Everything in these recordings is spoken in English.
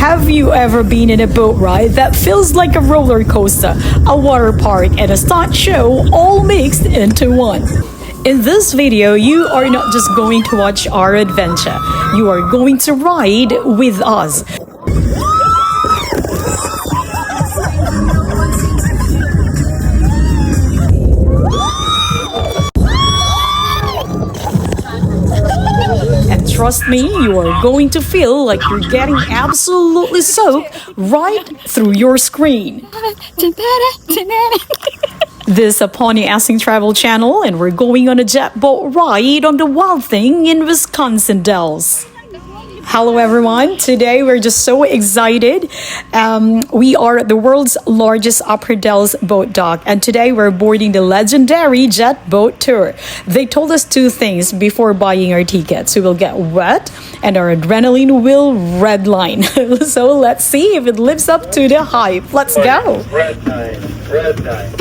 Have you ever been in a boat ride that feels like a roller coaster, a water park, and a stunt show all mixed into one? In this video, you are not just going to watch our adventure, you are going to ride with us. Trust me, you are going to feel like you're getting absolutely soaked right through your screen. This is a Pony Asing travel channel, and we're going on a jet boat ride on the WildThing in Wisconsin Dells. Hello everyone, today we're just so excited. We are at the world's largest upper Dells boat dock, and today we're boarding the legendary jet boat tour. They told us two things before buying our tickets: we will get wet and our adrenaline will redline. So let's see if it lives up to the hype. Let's go. Red line.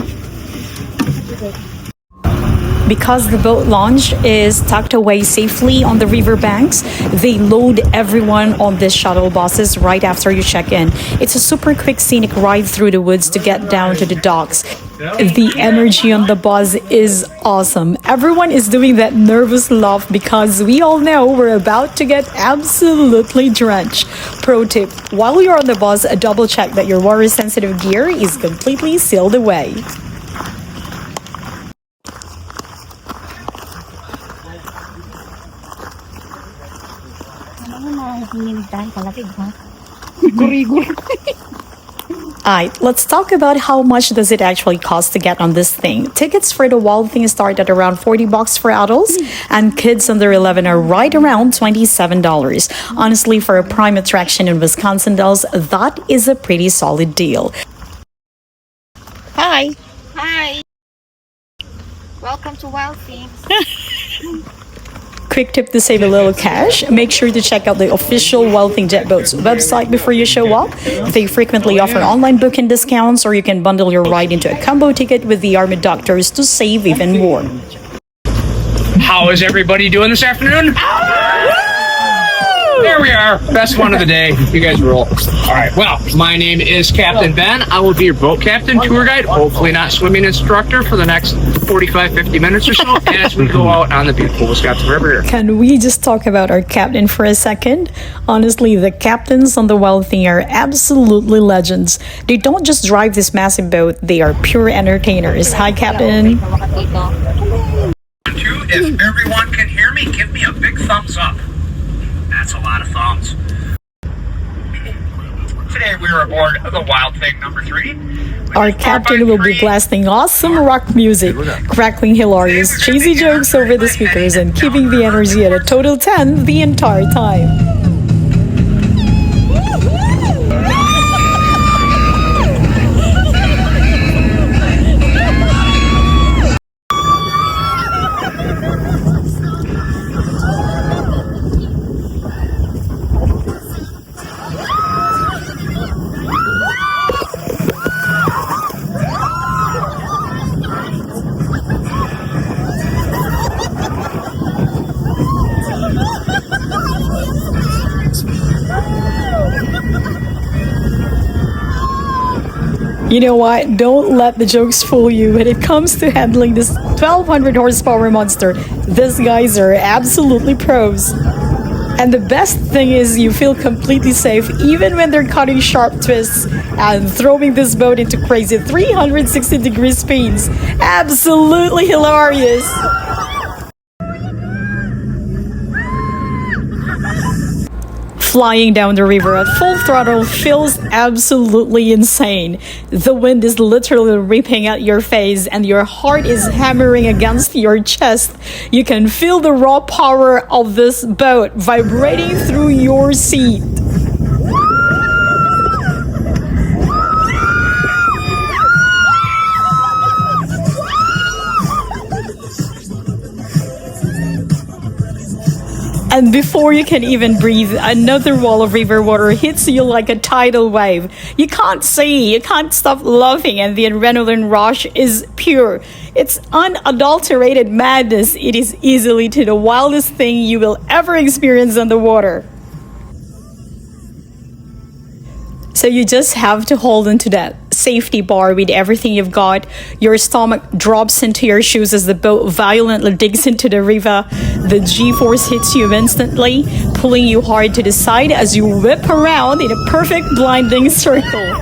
Because the boat launch is tucked away safely on the riverbanks, they load everyone on these shuttle buses right after you check in. It's a super quick scenic ride through the woods to get down to the docks. The energy on the bus is awesome. Everyone is doing that nervous laugh because we all know we're about to get absolutely drenched. Pro tip, while you're on the bus, double check that your water sensitive gear is completely sealed away. Alright, let's talk about how much does it actually cost to get on this thing. Tickets for the WildThing start at around $40 for adults, and kids under 11 are right around $27. Honestly, for a prime attraction in Wisconsin Dells, that is a pretty solid deal. Hi. Hi. Welcome to WildThing. Quick tip to save a little cash: make sure to check out the official WildThing Jet Boats website before you show up. They frequently offer online booking discounts, or you can bundle your ride into a combo ticket with the Army Doctors to save even more. How is everybody doing this afternoon? There we are. Best one of the day. You guys roll. All right. Well, my name is Captain Ben. I will be your boat captain, tour guide, hopefully not swimming instructor for the next 45-50 minutes or so as we go out on the beautiful Wisconsin River here. Can we just talk about our captain for a second? Honestly, the captains on the WildThing are absolutely legends. They don't just drive this massive boat, they are pure entertainers. Hi, Captain. If everyone can hear me, give me a big thumbs up. That's a lot of thumbs. Today we are aboard the WildThing number 3. Our captain will be blasting awesome rock music, crackling hilarious, cheesy jokes over the speakers, and keeping the energy at a total 10 the entire time. You know what? Don't let the jokes fool you. When it comes to handling this 1200 horsepower monster, these guys are absolutely pros. And the best thing is you feel completely safe even when they're cutting sharp twists and throwing this boat into crazy 360-degree speeds. Absolutely hilarious. Flying down the river at full throttle feels absolutely insane. The wind is literally ripping at your face and your heart is hammering against your chest. You can feel the raw power of this boat vibrating through your seat. And before you can even breathe, another wall of river water hits you like a tidal wave. You can't see, you can't stop laughing, and the adrenaline rush is pure. It's unadulterated madness. It is easily to the wildest thing you will ever experience on the water. So you just have to hold onto that safety bar with everything you've got. Your stomach drops into your shoes as the boat violently digs into the river. The G-force hits you instantly, pulling you hard to the side as you whip around in a perfect blinding circle.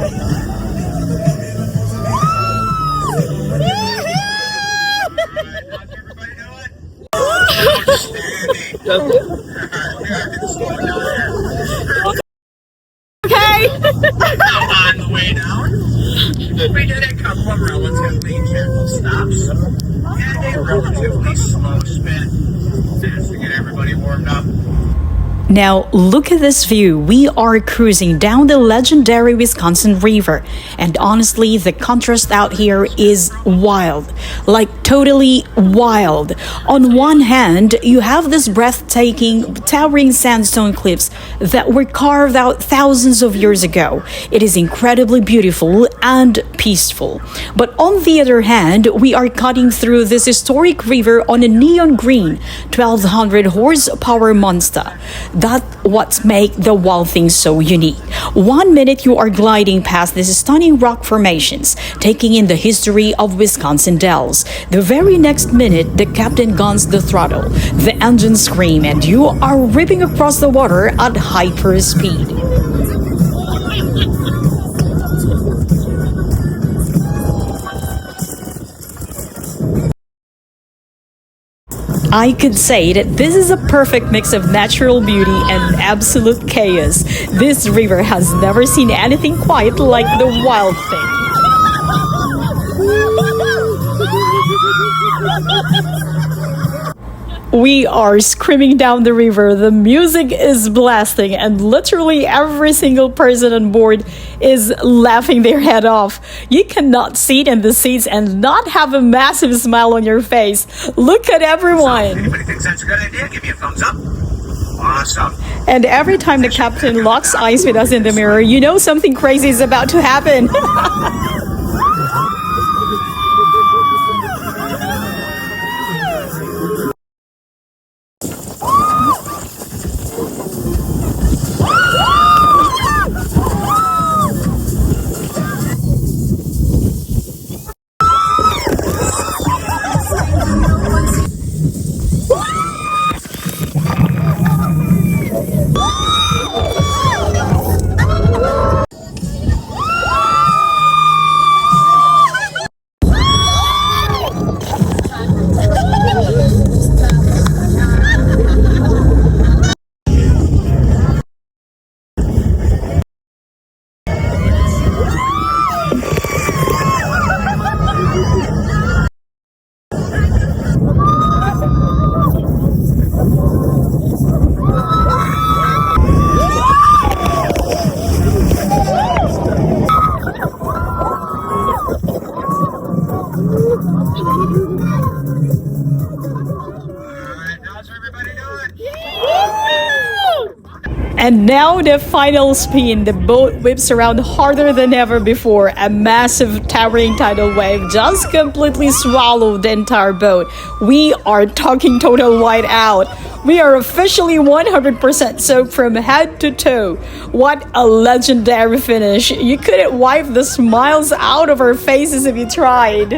Okay. On the way down, we did a couple of relatively gentle stops and a relatively slow spin just to get everybody warmed up. Now, look at this view. We are cruising down the legendary Wisconsin River. And honestly, the contrast out here is wild. Like, totally wild. On one hand, you have this breathtaking, towering sandstone cliffs that were carved out thousands of years ago. It is incredibly beautiful and peaceful. But on the other hand, we are cutting through this historic river on a neon green, 1200 horsepower monster. That's what makes the WildThing so unique. 1 minute you are gliding past these stunning rock formations, taking in the history of Wisconsin Dells. The very next minute, the captain guns the throttle, the engines scream, and you are ripping across the water at hyper speed. I could say that this is a perfect mix of natural beauty and absolute chaos. This river has never seen anything quite like the WildThing. We are screaming down the river, the music is blasting, and literally every single person on board is laughing their head off. You cannot sit in the seats and not have a massive smile on your face. Look at everyone. If anybody thinks that's a good idea, give me a thumbs up. Awesome. And every time the captain locks eyes with us in the mirror, you know something crazy is about to happen. And now the final spin. The boat whips around harder than ever before. A massive towering tidal wave just completely swallowed the entire boat. We are talking total white out. We are officially 100% soaked from head to toe. What a legendary finish. You couldn't wipe the smiles out of our faces if you tried.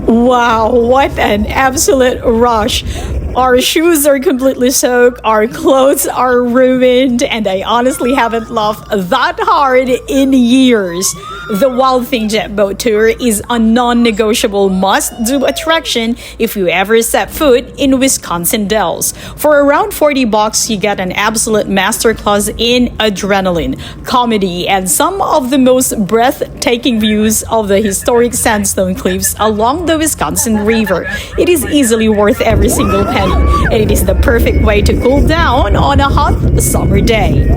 Wow, what an absolute rush. Our shoes are completely soaked, our clothes are ruined, and I honestly haven't laughed that hard in years. The WildThing Jet Boat Tour is a non-negotiable must-do attraction if you ever set foot in Wisconsin Dells. For around $40, you get an absolute masterclass in adrenaline, comedy, and some of the most breathtaking views of the historic sandstone cliffs along the Wisconsin River. It is easily worth every single penny, and it is the perfect way to cool down on a hot summer day.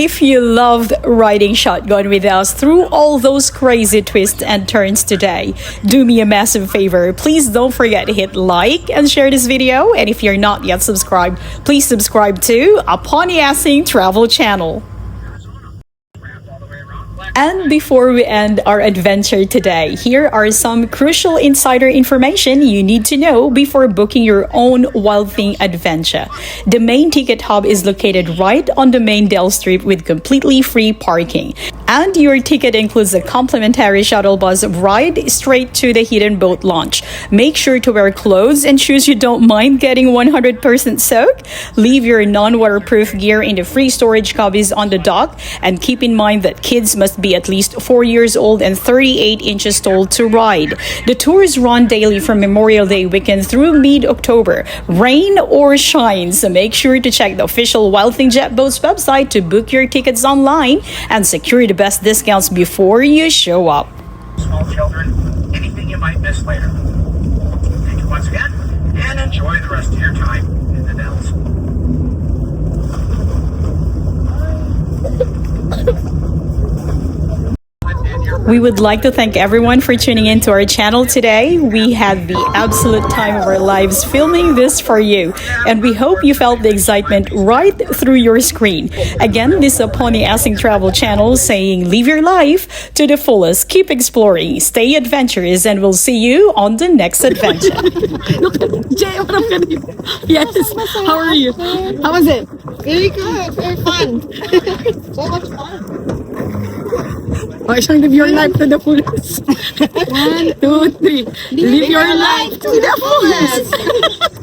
if you loved riding shotgun with us through all those crazy twists and turns today, do me a massive favor. Please don't forget to hit like and share this video. And if you're not yet subscribed, please subscribe to Asing Travel Channel. And before we end our adventure today, here are some crucial insider information you need to know before booking your own WildThing adventure. The main ticket hub is located right on the main Dells Strip with completely free parking. And your ticket includes a complimentary shuttle bus ride straight to the hidden boat launch. Make sure to wear clothes and shoes you don't mind getting 100% soaked. Leave your non-waterproof gear in the free storage cubbies on the dock. And keep in mind that kids must be at least 4 years old and 38 inches tall to ride. The tours run daily from Memorial Day weekend through mid-October, rain or shine. So make sure to check the official WildThing Jet Boats website to book your tickets online and secure the best discounts before you show up. Small children, anything you might miss later. Thank you once again, and enjoy the rest of your time in the Dells. We would like to thank everyone for tuning in to our channel today. We had the absolute time of our lives filming this for you, and we hope you felt the excitement right through your screen. Again, this is a Asing Travel Channel saying live your life to the fullest, keep exploring, stay adventurous, and we'll see you on the next adventure. Jay, what I'm gonna do? Yes. How are you? How was it? Very good, very fun. So much fun. Why siyang live your life to the fullest? 1, 2, 3. Live your life to the fullest.